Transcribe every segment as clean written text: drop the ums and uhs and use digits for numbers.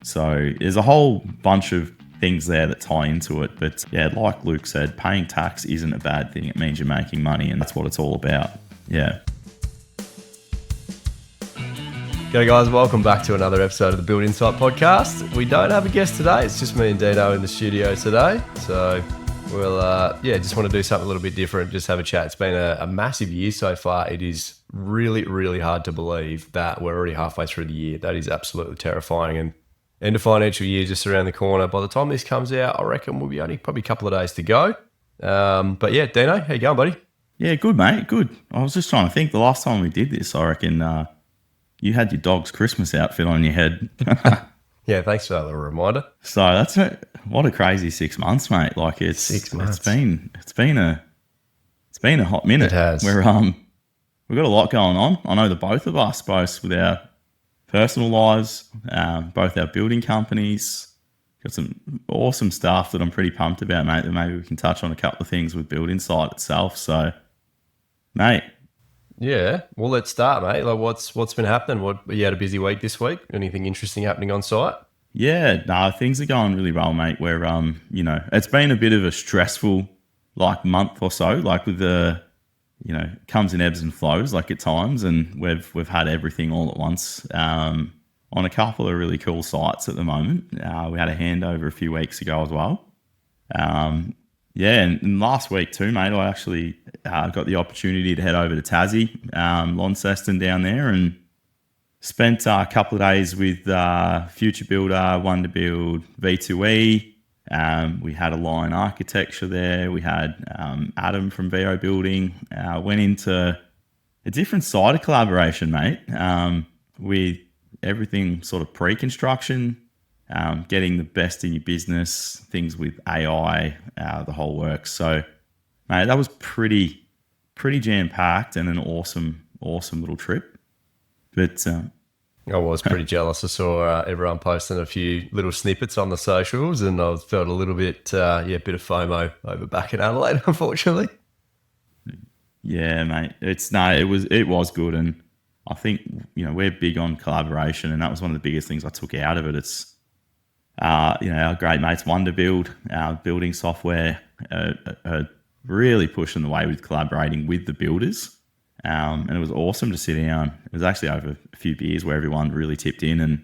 So there's a whole bunch of things there that tie into it. But yeah, like Luke said, paying tax isn't a bad thing. It means you're making money, and that's what it's all about. Yeah. G'day guys, welcome back to another episode of the Build Insite podcast. We don't have a guest today, it's just me and Dino in the studio today. So we'll, just want to do something a little bit different, just have a chat. It's been a massive year so far. It is really, really hard to believe that we're already halfway through the year. That is absolutely terrifying. And end of financial year just around the corner. By the time this comes out, I reckon we'll be only probably a couple of days to go. But yeah, Dino, how you going, buddy? Yeah, good, mate. Good. I was just trying to think. The last time we did this, I reckon you had your dog's Christmas outfit on your head. Yeah, thanks for that little reminder. So what a crazy 6 months, mate. Like 6 months. It's been a hot minute. It has. We've got a lot going on. I know the both of us, both with our personal lives, both our building companies, got some awesome stuff that I'm pretty pumped about, mate. That maybe we can touch on a couple of things with Build Insite itself. So, mate. Yeah, well, let's start, mate. Like, what's been happening? You had a busy week this week? Anything interesting happening on site? Yeah, no, things are going really well, mate. Where it's been a bit of a stressful month or so, with the comes in ebbs and flows at times, and we've had everything all at once on a couple of really cool sites at the moment. We had a handover a few weeks ago as well. And last week too, mate, I actually got the opportunity to head over to Tassie, Launceston down there, and spent a couple of days with Future Builder, Wonder Build, V2E. We had Align Architecture there. We had Adam from VO Building. Went into a different side of collaboration, mate, with everything sort of pre-construction, getting the best in your business, things with AI, the whole works. So, mate, that was pretty jam-packed and an awesome little trip. But I was pretty jealous. I saw everyone posting a few little snippets on the socials, and I felt a little bit, a bit of FOMO over back in Adelaide, unfortunately. Yeah, mate. It was good, and I think we're big on collaboration, and that was one of the biggest things I took out of it. It's our great mates Wonder Build, our building software, are really pushing the way with collaborating with the builders. And it was awesome to sit down. It was actually over a few beers where everyone really tipped in, and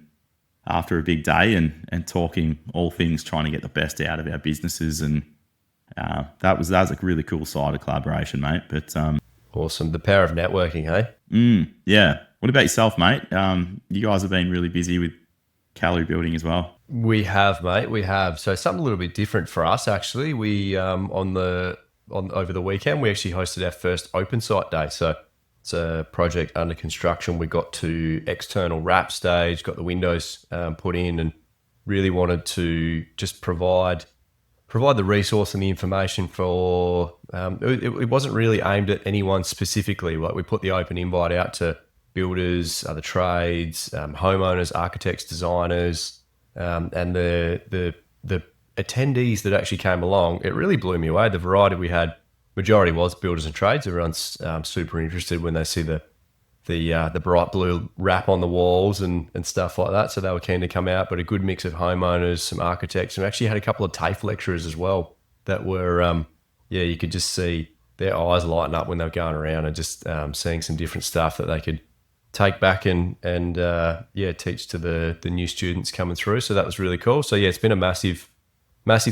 after a big day and talking all things, trying to get the best out of our businesses. And that was a really cool side of collaboration, mate. But awesome. The power of networking, hey? Yeah. What about yourself, mate? You guys have been really busy with Callery building as well. We have, mate. We have. So something a little bit different for us, actually. We over the weekend, we actually hosted our first open site day. So it's a project under construction. We got to external wrap stage, got the windows put in, and really wanted to just provide the resource and the information for. It wasn't really aimed at anyone specifically. Like, we put the open invite out to builders, other trades, homeowners, architects, designers, and the attendees that actually came along. It really blew me away. The variety we had, majority was builders and trades. Everyone's super interested when they see the bright blue wrap on the walls and stuff like that. So they were keen to come out, but a good mix of homeowners, some architects, and we actually had a couple of TAFE lecturers as well that were, you could just see their eyes lighten up when they were going around and just seeing some different stuff that they could take back and teach to the new students coming through. So that was really cool. So yeah, it's been a massive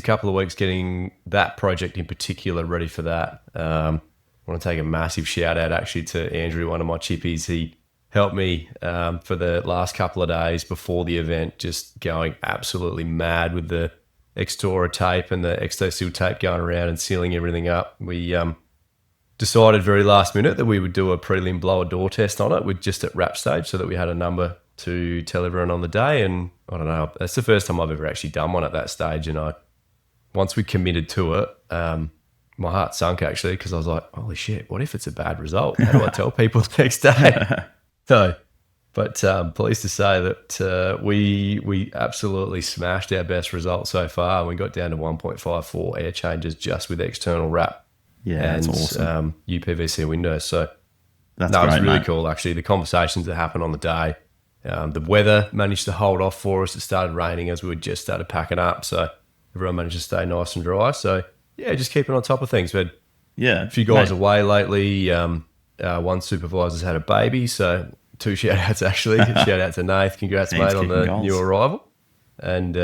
couple of weeks getting that project in particular ready for that. I want to take a massive shout out actually to Andrew, one of my chippies. He helped me for the last couple of days before the event, just going absolutely mad with the Extora tape and the Exto-Seal tape going around and sealing everything up. We decided very last minute that we would do a prelim blower door test on it with just at wrap stage, so that we had a number to tell everyone on the day. And I don't know, that's the first time I've ever actually done one at that stage. And once we committed to it, my heart sunk actually, because I was like, holy shit, what if it's a bad result? How do I tell people the next day? But pleased to say that we absolutely smashed our best result so far. We got down to 1.54 air changes just with external wrap. Yeah, and that's awesome. UPVC windows. So that's no, great, it's really mate. cool actually. The conversations that happened on the day, The weather managed to hold off for us. It started raining as we had just started packing up, so everyone managed to stay nice and dry. So yeah, just keeping on top of things. But Yeah. a few guys away lately. One supervisor's had a baby, so 2 shout outs actually. Shout out to Nath. Congrats, Thanks, mate, on the kicking goals. new arrival. And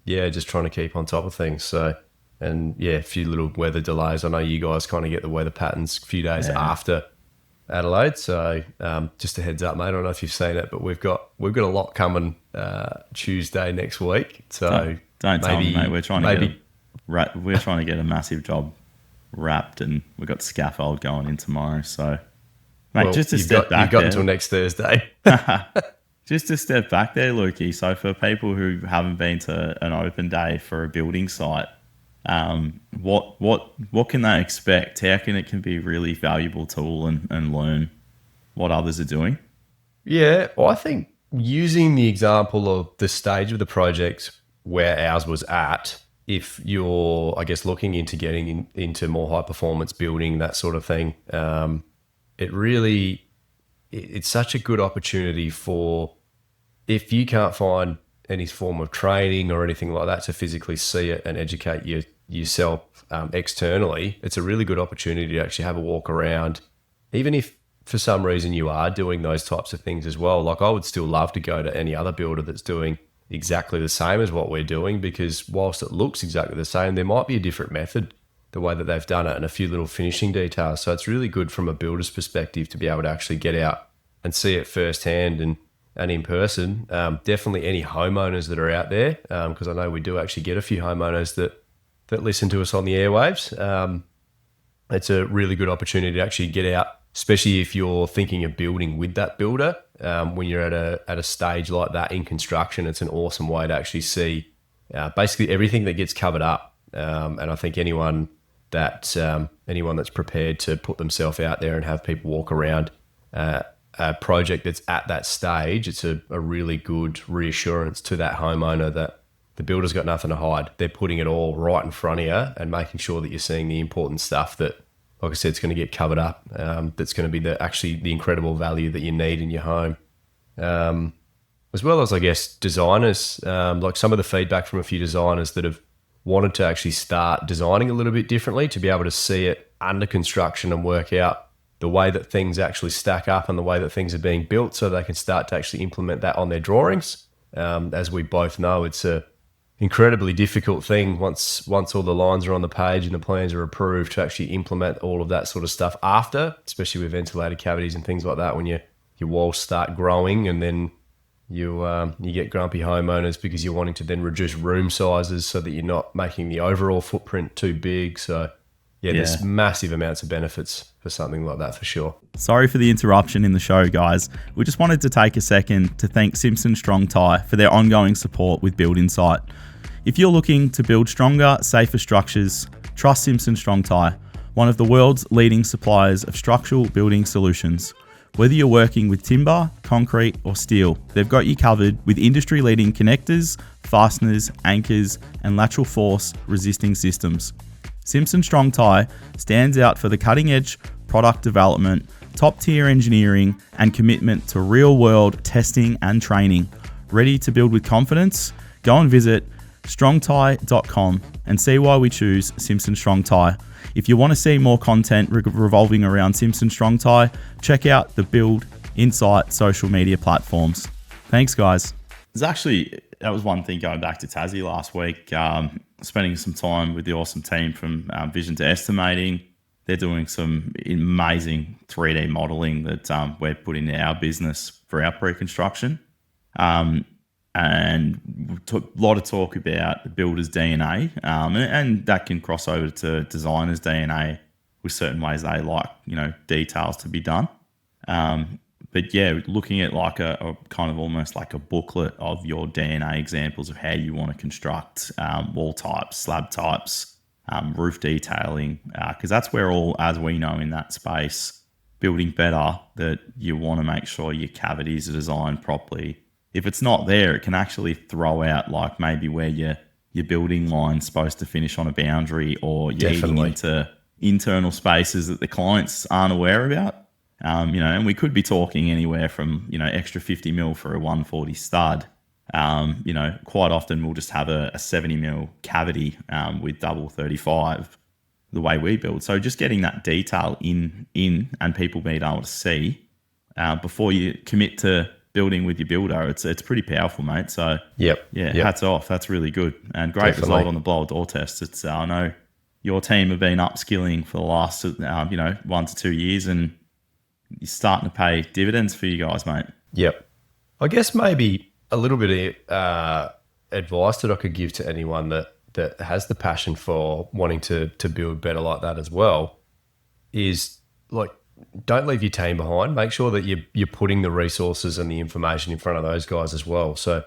yeah, just trying to keep on top of things. So, and yeah, a few little weather delays. I know you guys kind of get the weather patterns a few days after Adelaide. So just a heads up, mate. I don't know if you've seen it, but we've got a lot coming Tuesday next week. So Don't tell me, mate. We're trying to get a massive job wrapped, and we've got scaffold going in tomorrow. So, mate, well, just to step back, you've got until next Thursday. Just to step back there, Lukey. So, for people who haven't been to an open day for a building site, what can they expect? How can it be a really valuable tool and learn what others are doing? Yeah, well, I think using the example of the stage of the project where ours was at, if you're, I guess, looking into getting into more high performance building, that sort of thing, it's such a good opportunity for, if you can't find any form of training or anything like that to physically see it and educate yourself externally, it's a really good opportunity to actually have a walk around. Even if for some reason you are doing those types of things as well, like I would still love to go to any other builder that's doing exactly the same as what we're doing, because whilst it looks exactly the same, there might be a different method, the way that they've done it, and a few little finishing details. So it's really good from a builder's perspective to be able to actually get out and see it firsthand and in person. Definitely any homeowners that are out there, because I know we do actually get a few homeowners that listen to us on the airwaves. It's a really good opportunity to actually get out, especially if you're thinking of building with that builder. When you're at a stage like that in construction, it's an awesome way to actually see basically everything that gets covered up. And I think anyone that's prepared to put themselves out there and have people walk around a project that's at that stage, it's a really good reassurance to that homeowner that the builder's got nothing to hide. They're putting it all right in front of you and making sure that you're seeing the important stuff that, like I said, it's going to get covered up. That's going to be the incredible value that you need in your home. As well as, I guess, designers, like some of the feedback from a few designers that have wanted to actually start designing a little bit differently, to be able to see it under construction and work out the way that things actually stack up and the way that things are being built, so they can start to actually implement that on their drawings. As we both know, it's a incredibly difficult thing once all the lines are on the page and the plans are approved, to actually implement all of that sort of stuff after, especially with ventilated cavities and things like that, when your walls start growing, and then you get grumpy homeowners because you're wanting to then reduce room sizes so that you're not making the overall footprint too big. So yeah, there's massive amounts of benefits for something like that for sure. Sorry for the interruption in the show, guys. We just wanted to take a second to thank Simpson Strong Tie for their ongoing support with Build Insight. If you're looking to build stronger, safer structures, trust Simpson Strong Tie, one of the world's leading suppliers of structural building solutions. Whether you're working with timber, concrete, or steel, they've got you covered with industry-leading connectors, fasteners, anchors, and lateral force resisting systems. Simpson Strong Tie stands out for the cutting-edge product development, top-tier engineering, and commitment to real-world testing and training. Ready to build with confidence? Go and visit strongtie.com and see why we choose Simpson Strong Tie. If you want to see more content revolving around Simpson Strong Tie, check out the Build Insight social media platforms. Thanks, guys. That was one thing going back to Tassie last week, spending some time with the awesome team from Vision to Estimating. They're doing some amazing 3D modelling that we're putting in our business for our pre-construction. And we took a lot of talk about the builder's DNA, and that can cross over to designer's DNA with certain ways they like, details to be done. But yeah, looking at like a kind of almost like a booklet of your DNA examples of how you want to construct wall types, slab types, roof detailing, because that's where all, as we know in that space, building better, that you want to make sure your cavities are designed properly. If it's not there, it can actually throw out like maybe where your building line's supposed to finish on a boundary, or you're eating into internal spaces that the clients aren't aware about. And we could be talking anywhere from, extra 50 mil for a 140 stud. Quite often we'll just have a 70 mil cavity with double 35 the way we build. So just getting that detail in and people being able to see before you commit to building with your builder, it's pretty powerful, mate. So hats off. That's really good and great result on the blower door test. It's I know your team have been upskilling for the last 1 to 2 years, and you're starting to pay dividends for you guys, mate. Yep. I guess maybe a little bit of advice that I could give to anyone that has the passion for wanting to build better like that as well is, like, don't leave your team behind. Make sure that you're putting the resources and the information in front of those guys as well. So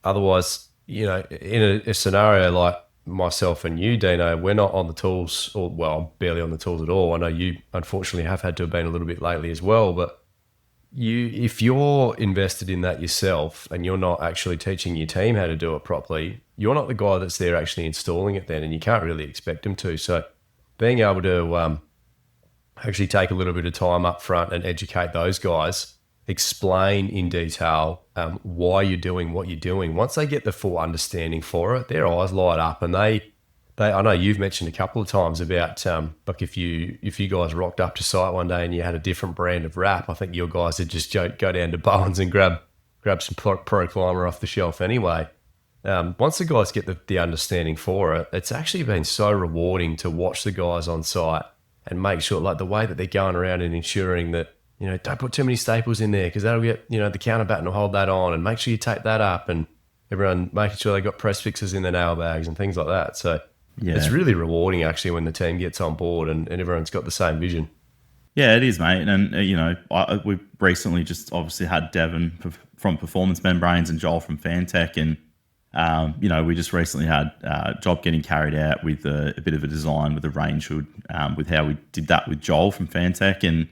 otherwise, in a scenario like myself and you, Dino, we're not on the tools, or barely on the tools at all. I know you unfortunately have had to have been a little bit lately as well, but if you're invested in that yourself and you're not actually teaching your team how to do it properly, you're not the guy that's there actually installing it then, and you can't really expect them to. So being able to actually take a little bit of time up front and educate those guys, explain in detail why you're doing what you're doing. Once they get the full understanding for it, their eyes light up, and they I know you've mentioned a couple of times about like if you guys rocked up to site one day and you had a different brand of wrap, I think your guys would just go down to Bowen's and grab some Pro Climber off the shelf anyway. Once the guys get the understanding for it, it's actually been so rewarding to watch the guys on site and make sure, like, the way that they're going around and ensuring that, don't put too many staples in there because that'll get, the counter batten will hold that on, and make sure you tape that up, and everyone making sure they got press fixes in their nail bags and things like that. So it's really rewarding actually when the team gets on board and everyone's got the same vision. Yeah, it is, mate. And, we recently just obviously had Devon from Performance Membranes and Joel from Fantech. And, we just recently had a job getting carried out with a bit of a design with a range hood, with how we did that with Joel from Fantech. And,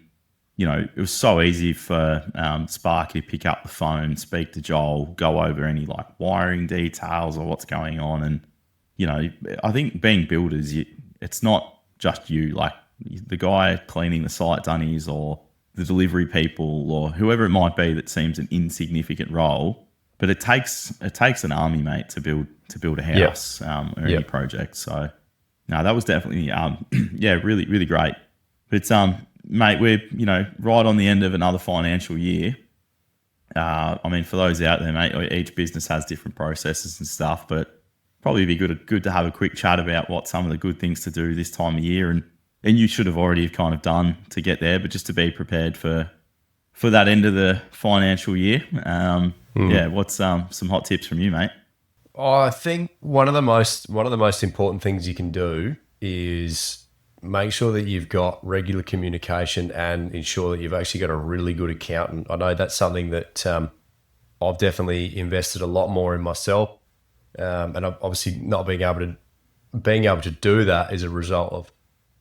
it was so easy for Sparky to pick up the phone, speak to Joel, go over any like wiring details or what's going on. And, I think being builders, it's not just you, like the guy cleaning the site dunnies or the delivery people or whoever it might be that seems an insignificant role, but it takes an army, mate, to build a house or any project. So no, that was definitely really, really great. But mate, we're right on the end of another financial year. For those out there, mate, each business has different processes and stuff, but probably be good to have a quick chat about what some of the good things to do this time of year, and you should have already kind of done to get there, but just to be prepared for that end of the financial year. What's some hot tips from you, mate? I think one of the most important things you can do is make sure that you've got regular communication and ensure that you've actually got a really good accountant. I know that's something that I've definitely invested a lot more in myself. And I'm obviously not being able to do that as a result of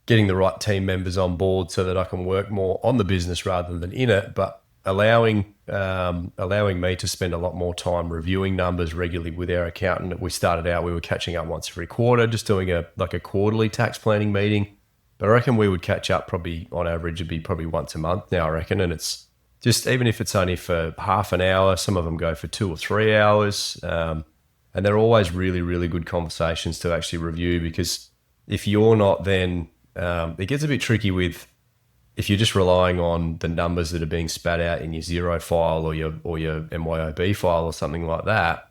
getting the right team members on board so that I can work more on the business rather than in it, but allowing me to spend a lot more time reviewing numbers regularly with our accountant. We started out, we were catching up once every quarter, just doing a quarterly tax planning meeting. But I reckon we would catch up probably on average, it'd be probably once a month now, I reckon. And it's just, even if it's only for half an hour, some of them go for 2 or 3 hours. And they're always really, really good conversations to actually review, because if you're not, then it gets a bit tricky with, if you're just relying on the numbers that are being spat out in your Xero file or your MYOB file or something like that.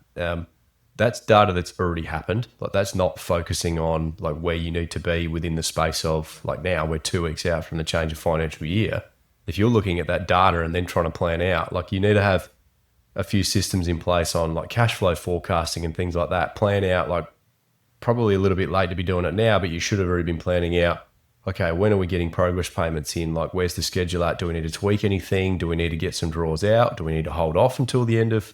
That's data that's already happened. Like, that's not focusing on like where you need to be within the space of, like, now we're 2 weeks out from the change of financial year. If you're looking at that data and then trying to plan out, like, you need to have a few systems in place on like cash flow forecasting and things like that. Plan out, like, probably a little bit late to be doing it now, but you should have already been planning out, okay, when are we getting progress payments in? Like, where's the schedule at? Do we need to tweak anything? Do we need to get some draws out? Do we need to hold off until the end of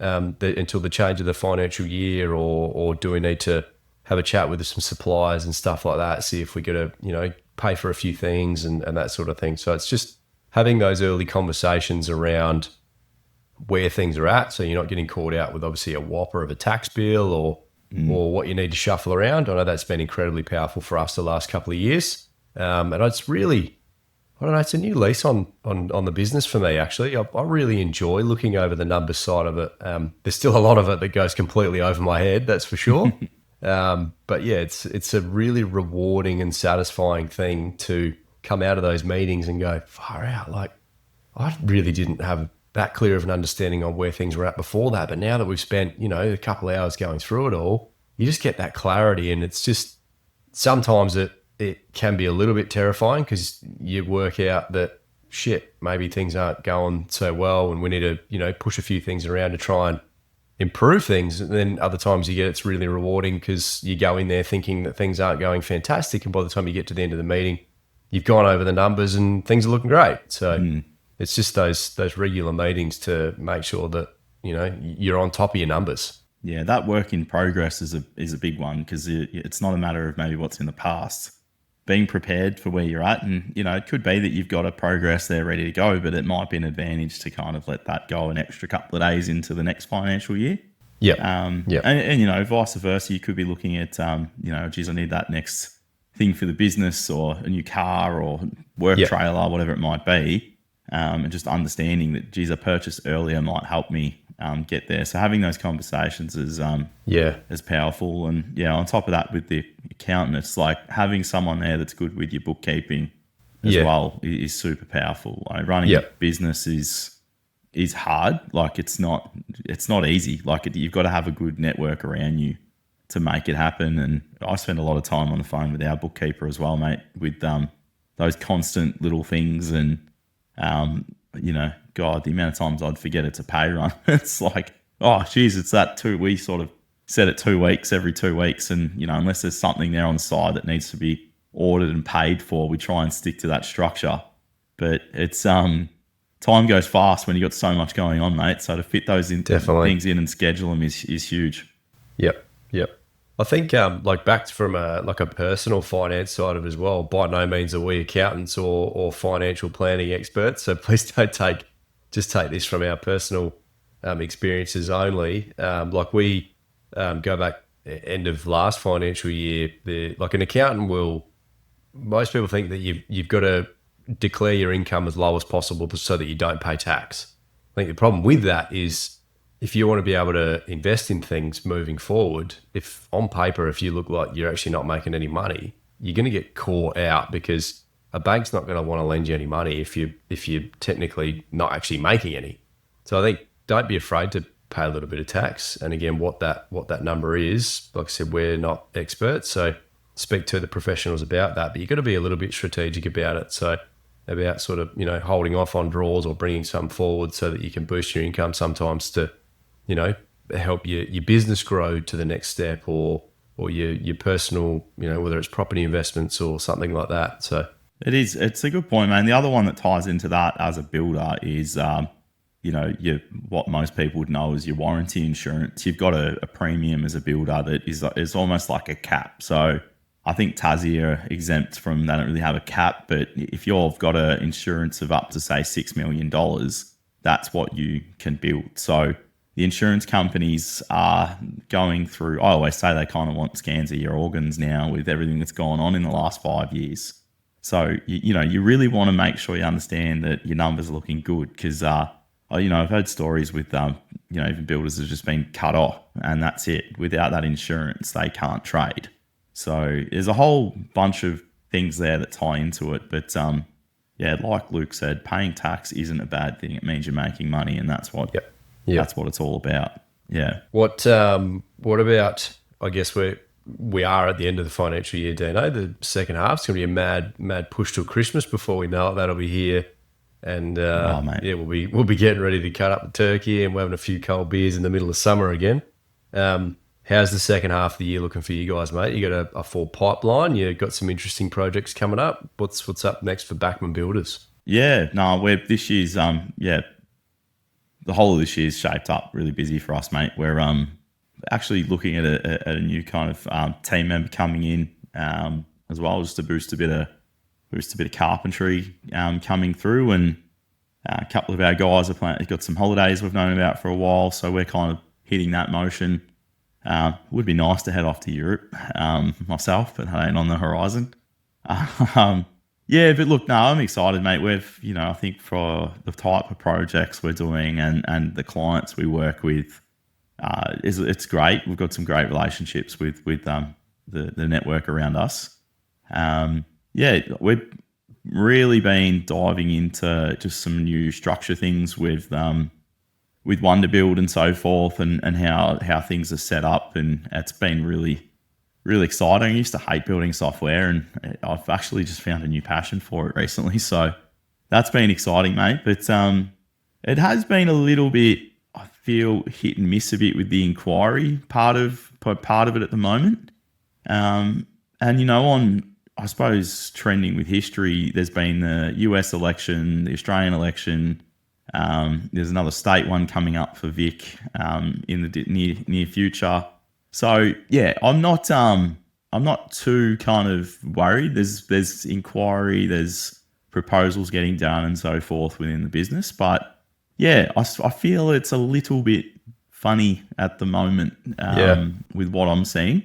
until the change of the financial year, or do we need to have a chat with some suppliers and stuff like that, see if we got to, pay for a few things and that sort of thing. So it's just having those early conversations around where things are at, so you're not getting caught out with obviously a whopper of a tax bill or what you need to shuffle around. I know that's been incredibly powerful for us the last couple of years. And it's really, I don't know. It's a new lease on the business for me, actually. I really enjoy looking over the numbers side of it. There's still a lot of it that goes completely over my head, that's for sure. But yeah, it's a really rewarding and satisfying thing to come out of those meetings and go, far out. Like, I really didn't have that clear of an understanding on where things were at before that. But now that we've spent, a couple of hours going through it all, you just get that clarity. And it's just, sometimes it can be a little bit terrifying because you work out that, shit, maybe things aren't going so well and we need to, push a few things around to try and improve things. And then other times you get it's really rewarding because you go in there thinking that things aren't going fantastic. And by the time you get to the end of the meeting, you've gone over the numbers and things are looking great. So it's just those regular meetings to make sure that, you're on top of your numbers. Yeah, that work in progress is a big one because it's not a matter of maybe what's in the past. Being prepared for where you're at, and it could be that you've got a progress there ready to go, but it might be an advantage to kind of let that go an extra couple of days into the next financial year. Yeah. And vice versa, you could be looking at geez, I need that next thing for the business or a new car or work trailer, whatever it might be, and just understanding that geez, a purchase earlier might help me get there. So having those conversations is powerful. And on top of that, with the accountant, it's like having someone there that's good with your bookkeeping as well is super powerful. Like running a business is hard. Like it's not easy. Like you've got to have a good network around you to make it happen. And I spend a lot of time on the phone with our bookkeeper as well, mate, with those constant little things and God, the amount of times I'd forget it's a pay run. It's like, oh, geez, it's that we sort of set it 2 weeks, every 2 weeks. And, unless there's something there on the side that needs to be ordered and paid for, we try and stick to that structure. But it's, time goes fast when you got so much going on, mate. So to fit those things in and schedule them is huge. Yep. I think back from a personal finance side of it as well, by no means are we accountants or financial planning experts. So please don't take this from our personal experiences only. We go back end of last financial year, an accountant most people think that you've got to declare your income as low as possible so that you don't pay tax. I think the problem with that is if you want to be able to invest in things moving forward, if on paper, if you look like you're actually not making any money, you're going to get caught out because a bank's not going to want to lend you any money if you're technically not actually making any. So I think don't be afraid to pay a little bit of tax. And again, what that number is, like I said, we're not experts, so speak to the professionals about that. But you've got to be a little bit strategic about it. So about sort of holding off on draws or bringing some forward so that you can boost your income sometimes to help your business grow to the next step or your personal, whether it's property investments or something like that. So it's a good point, man. The other one that ties into that as a builder is, what most people would know is your warranty insurance. You've got a premium as a builder that is almost like a cap. So I think Tassie are exempt from, they don't really have a cap, but if you've got an insurance of up to say $6 million, that's what you can build. So the insurance companies are going through, I always say they kind of want scans of your organs now with everything that's gone on in the last 5 years. So, you really want to make sure you understand that your numbers are looking good because, I've heard stories with, even builders have just been cut off and that's it. Without that insurance, they can't trade. So there's a whole bunch of things there that tie into it. But, like Luke said, paying tax isn't a bad thing. It means you're making money and that's what... That's what it's all about. Yeah. What about, I guess we are at the end of the financial year, Dino. The second half's going to be a mad push till Christmas before we know it. That'll be here. And we'll be getting ready to cut up the turkey and we're having a few cold beers in the middle of summer again. How's the second half of the year looking for you guys, mate? You got a full pipeline. You got some interesting projects coming up. What's up next for Backman Builders? Yeah, no, this year's the whole of this year's shaped up really busy for us, mate. We're actually looking at a new kind of team member coming in as well, just to boost a bit of carpentry coming through, and a couple of our guys have got some holidays we've known about for a while, so we're kind of hitting that motion. Would be nice to head off to Europe myself, but that ain't on the horizon. Yeah, but look, no, I'm excited, mate. We've, I think for the type of projects we're doing and the clients we work with, it's great. We've got some great relationships with the network around us. Yeah, we've really been diving into just some new structure things with Wonderbuild and so forth, and how things are set up, and it's been really really exciting. I used to hate building software, and I've actually just found a new passion for it recently. So that's been exciting, mate. But it has been a little bit, I feel, hit and miss a bit with the inquiry part of it at the moment. And on, I suppose, trending with history, there's been the US election, the Australian election. There's another state one coming up for Vic in the near future. So yeah, I'm not too kind of worried. There's inquiry, there's proposals getting done and so forth within the business, but yeah, I feel it's a little bit funny at the moment with what I'm seeing,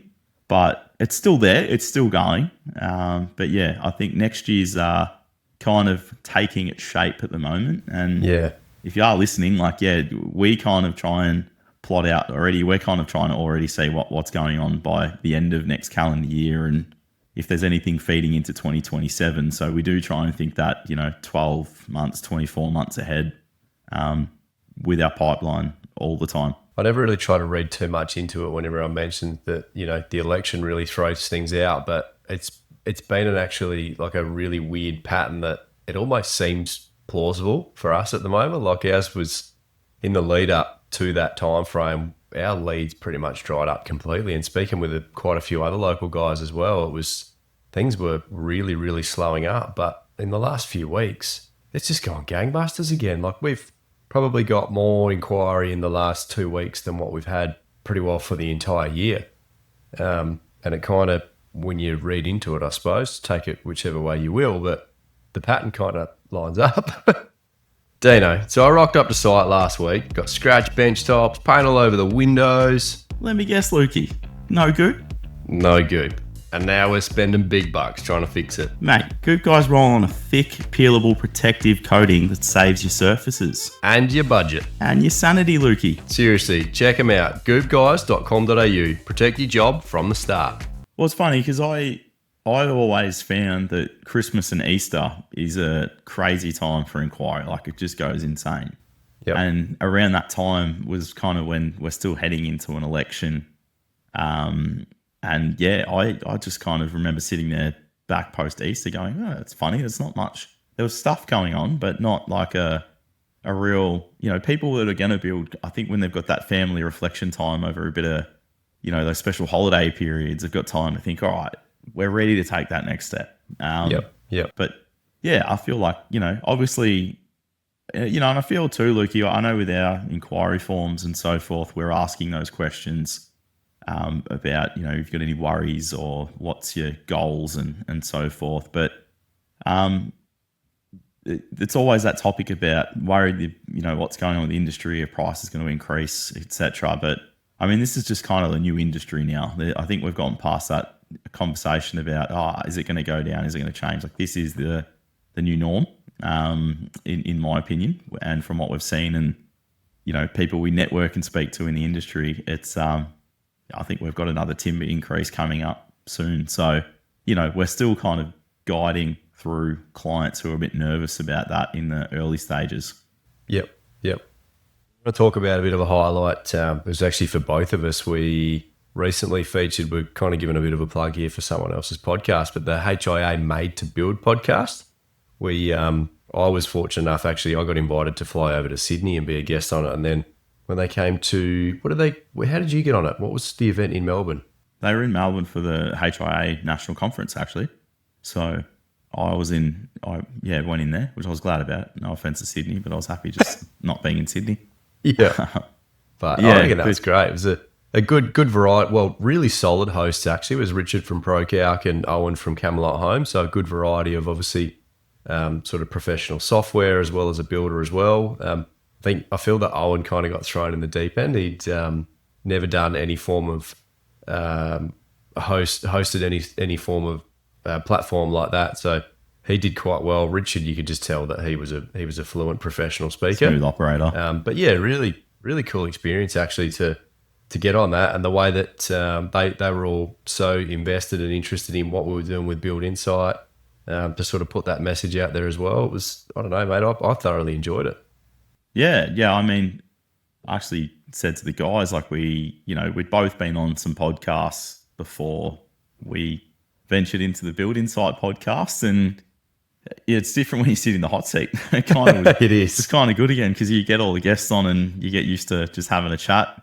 but it's still there, it's still going. But yeah, I think next year's kind of taking its shape at the moment. And if you are listening, we kind of try and plot out already. We're kind of trying to already see what's going on by the end of next calendar year, and if there's anything feeding into 2027. So we do try and think that 12 months, 24 months ahead with our pipeline all the time. I never really try to read too much into it whenever I mention that the election really throws things out, but it's been actually like a really weird pattern that it almost seems plausible for us at the moment. Like ours was in the lead up to that time frame, our leads pretty much dried up completely. And speaking with quite a few other local guys as well, things were really, really slowing up. But in the last few weeks, it's just gone gangbusters again. Like we've probably got more inquiry in the last 2 weeks than what we've had pretty well for the entire year. And it kind of, when you read into it, I suppose, take it whichever way you will, but the pattern kind of lines up. Dino, so I rocked up to site last week, got scratch bench tops, paint all over the windows. Let me guess, Lukey. No goop? No goop. And now we're spending big bucks trying to fix it. Mate, Goop Guys roll on a thick, peelable, protective coating that saves your surfaces. And your budget. And your sanity, Lukey. Seriously, check them out. goopguys.com.au. Protect your job from the start. Well, it's funny because I always found that Christmas and Easter is a crazy time for inquiry. Like it just goes insane. Yep. And around that time was kind of when we're still heading into an election. And yeah, I just kind of remember sitting there back post Easter going, oh, it's funny. There's not much. There was stuff going on, but not like a real, people that are going to build, I think when they've got that family reflection time over a bit of, those special holiday periods, they've got time to think, all right, we're ready to take that next step. Yep. But yeah, I feel like, obviously, and I feel too, Lukey, I know with our inquiry forms and so forth, we're asking those questions about, if you've got any worries or what's your goals and so forth. But it's always that topic about worried, what's going on with the industry, if price is going to increase, etc. But I mean, this is just kind of a new industry now. I think we've gone past that conversation about, is it going to go down? Is it going to change? Like this is the new norm, in my opinion, and from what we've seen and, people we network and speak to in the industry, it's, I think we've got another timber increase coming up soon. So, we're still kind of guiding through clients who are a bit nervous about that in the early stages. Yep. I'm going to talk about a bit of a highlight. It was actually for both of us. We recently featured, we're kind of giving a bit of a plug here for someone else's podcast, but the HIA Made to Build podcast. I was fortunate enough, actually, I got invited to fly over to Sydney and be a guest on it. And then when they came to, how did you get on it? What was the event in Melbourne? They were in Melbourne for the HIA National Conference, actually. So I went in there, which I was glad about. No offense to Sydney, but I was happy just not being in Sydney. Yeah. But I reckon that was great. It was a good variety. Well, really solid hosts, actually. It was Richard from ProCalc and Owen from Camelot Home. So a good variety of obviously sort of professional software as well as a builder as well. I feel that Owen kind of got thrown in the deep end. He'd never done any form of hosted any form of platform like that. So he did quite well. Richard, you could just tell that he was a fluent professional speaker, Smooth operator. but yeah, really really cool experience actually to get on that, and the way that they were all so invested and interested in what we were doing with Build Insight, to sort of put that message out there as well. It was, I don't know, mate, I thoroughly enjoyed it. Yeah. I mean, I actually said to the guys, like we'd both been on some podcasts before we ventured into the Build Insight podcast, and it's different when you sit in the hot seat. It kind of It is. It's kind of good again because you get all the guests on and you get used to just having a chat.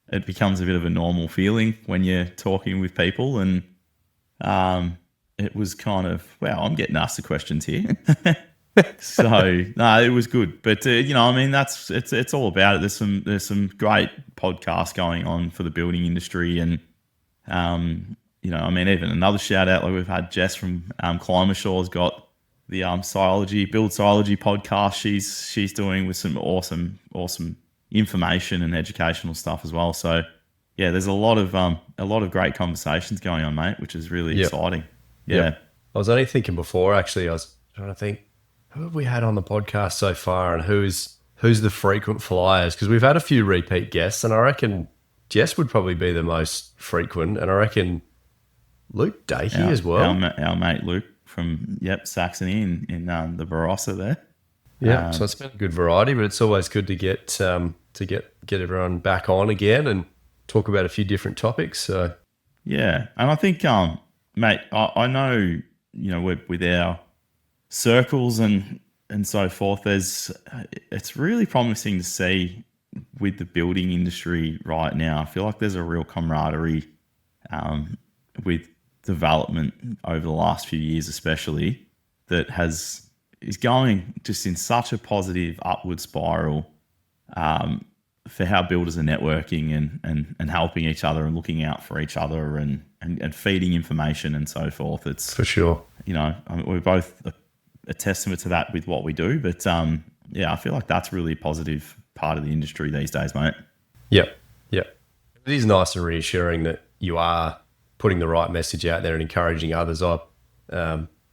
It becomes a bit of a normal feeling when you're talking with people, and it was kind of, wow, I'm getting asked the questions here. So no, it was good. But I mean, it's all about it. There's some great podcasts going on for the building industry, and I mean, even another shout out, like we've had Jess from Climashaw's got the Build Sciology podcast. She's doing with some awesome information and educational stuff as well. So yeah, there's a lot of great conversations going on, mate, which is really exciting. Yeah. Yep. I was only thinking before, actually, I was trying to think, who have we had on the podcast so far, and who's the frequent flyers? Because we've had a few repeat guests, and I reckon Jess would probably be the most frequent, and I reckon Luke Dakey as well. Our mate Luke from Saxony in the Barossa there. Yeah, so it's been a good variety, but it's always good to get everyone back on again and talk about a few different topics. So yeah, and I think, mate, I know, with our circles and so forth, it's really promising to see with the building industry right now. I feel like there's a real camaraderie with development over the last few years, especially, that is going just in such a positive upward spiral for how builders are networking and helping each other and looking out for each other and feeding information and so forth. It's for sure. I mean, we're both a testament to that with what we do, but I feel like that's really a positive part of the industry these days, mate. Yep. It is nice and reassuring that you are putting the right message out there and encouraging others.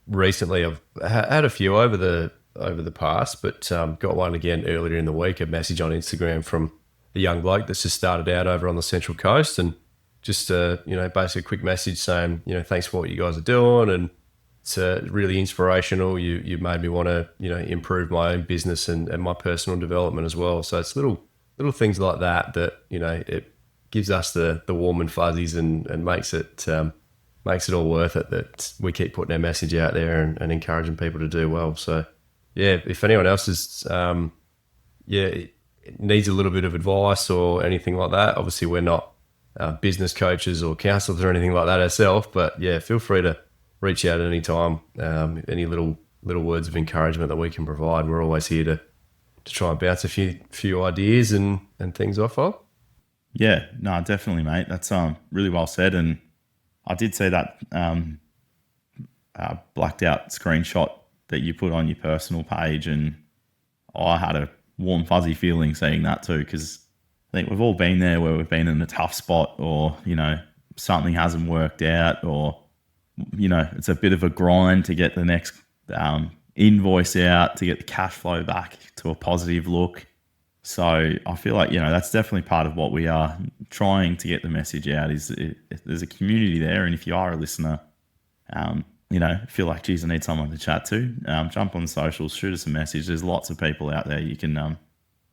Recently I've had a few over the past, but got one again earlier in the week, a message on Instagram from a young bloke that's just started out over on the Central Coast, and just basically a quick message saying, thanks for what you guys are doing, and it's really inspirational. You made me want to improve my own business and my personal development as well. So it's little things like that it gives us the warm and fuzzies and makes it all worth it, that we keep putting our message out there and encouraging people to do well. So yeah, if anyone else is needs a little bit of advice or anything like that, obviously we're not business coaches or counselors or anything like that ourselves, but yeah, feel free to reach out at any time. Any little words of encouragement that we can provide, we're always here to try and bounce a few ideas and things off of. Yeah, no, definitely, mate. That's really well said. And I did see that blacked out screenshot that you put on your personal page, and I had a warm, fuzzy feeling seeing that too, because I think we've all been there where we've been in a tough spot, or something hasn't worked out, or it's a bit of a grind to get the next invoice out, to get the cash flow back to a positive look. So I feel like that's definitely part of what we are trying to get the message out. There's a community there, and if you are a listener, feel like, geez, I need someone to chat to, jump on socials, shoot us a message. There's lots of people out there you can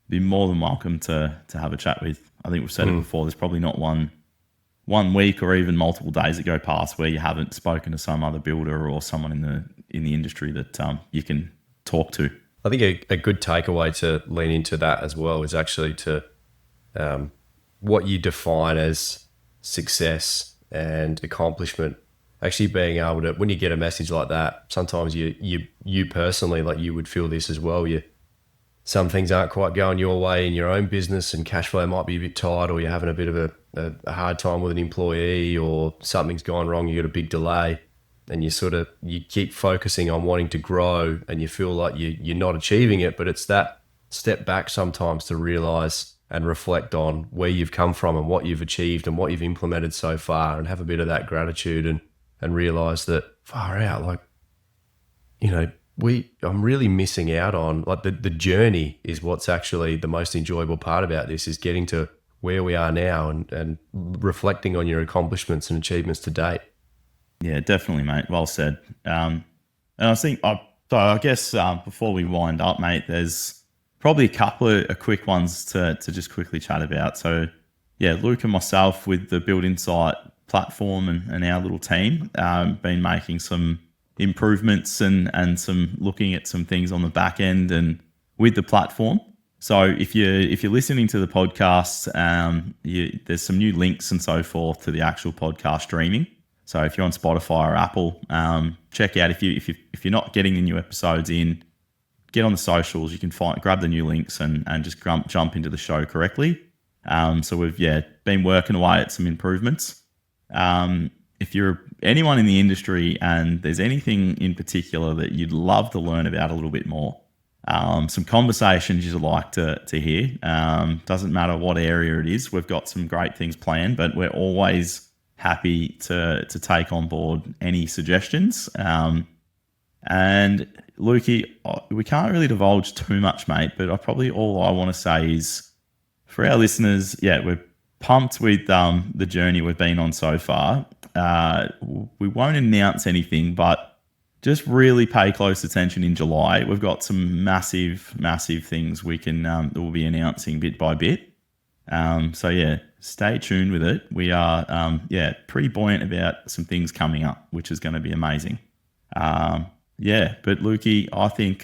be more than welcome to have a chat with. I think we've said it before. There's probably not one week or even multiple days that go past where you haven't spoken to some other builder or someone in the industry that you can talk to. I think a good takeaway to lean into that as well is actually to what you define as success and accomplishment. Actually being able to, when you get a message like that, sometimes you personally, like, you would feel this as well. Some things aren't quite going your way in your own business, and cash flow might be a bit tight, or you're having a bit of a hard time with an employee, or something's gone wrong, you got a big delay, and you keep focusing on wanting to grow, and you feel like you're not achieving it. But it's that step back sometimes to realize and reflect on where you've come from and what you've achieved and what you've implemented so far, and have a bit of that gratitude and realize that, far out, like, I'm really missing out on, like, the journey is what's actually the most enjoyable part about this, is getting to where we are now and reflecting on your accomplishments and achievements to date. Yeah, definitely, mate. Well said. And I think, I guess before we wind up, mate, there's probably a couple of quick ones to just quickly chat about. So, yeah, Luke and myself with the Build Insight platform and our little team been making some improvements and some looking at some things on the back end and with the platform. So if you're listening to the podcast, there's some new links and so forth to the actual podcast streaming. So if you're on Spotify or Apple, check out if you're not getting the new episodes in, get on the socials. You can grab the new links and just jump into the show correctly. So we've been working away at some improvements. If you're anyone in the industry and there's anything in particular that you'd love to learn about a little bit more, some conversations you'd like to hear, doesn't matter what area it is, we've got some great things planned, but we're always happy to take on board any suggestions. And Lukey, we can't really divulge too much, mate, but all I want to say is for our listeners, we're pumped with the journey we've been on so far. We won't announce anything, but just really pay close attention in July. We've got some massive things we'll be announcing bit by bit. So stay tuned with it. We are pretty buoyant about some things coming up, which is going to be amazing. But Lukey, I think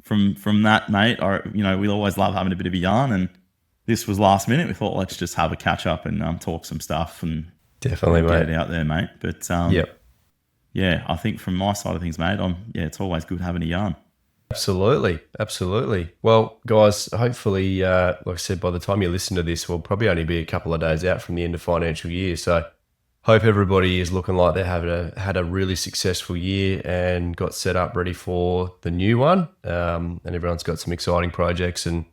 from that, mate, we always love having a bit of a yarn, and this was last minute. We thought, let's just have a catch up and talk some stuff and definitely, get mate, it out there, mate. But I think from my side of things, mate, it's always good having a yarn. Absolutely. Well, guys, hopefully, like I said, by the time you listen to this, we'll probably only be a couple of days out from the end of financial year. So hope everybody is looking like they had a really successful year and got set up ready for the new one. And everyone's got some exciting projects and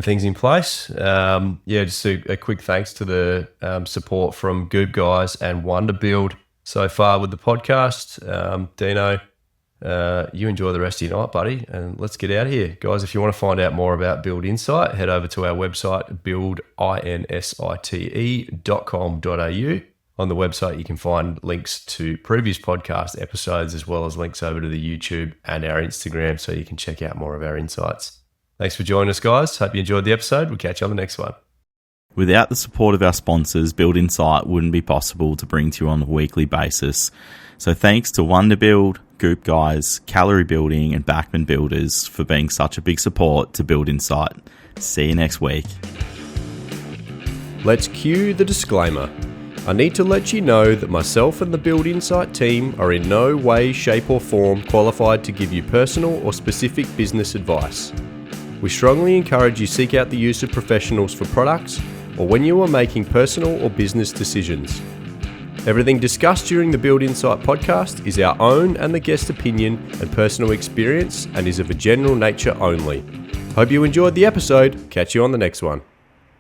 things in place. Just a quick thanks to the support from Goop Guys and Wonderbuild so far with the podcast. Dino, you enjoy the rest of your night, buddy, and let's get out of here. Guys, if you want to find out more about Build Insight, head over to our website, buildinsite.com.au. On the website, you can find links to previous podcast episodes, as well as links over to the YouTube and our Instagram, so you can check out more of our insights. Thanks for joining us, guys. Hope you enjoyed the episode. We'll catch you on the next one. Without the support of our sponsors, Build Insight wouldn't be possible to bring to you on a weekly basis. So thanks to Wonderbuild, Goop Guys, Callery Building and Backman Builders for being such a big support to Build Insight. See you next week. Let's cue the disclaimer. I need to let you know that myself and the Build Insight team are in no way, shape or form qualified to give you personal or specific business advice. We strongly encourage you seek out the use of professionals for products or when you are making personal or business decisions. Everything discussed during the Build Insight podcast is our own and the guest opinion and personal experience and is of a general nature only. Hope you enjoyed the episode. Catch you on the next one.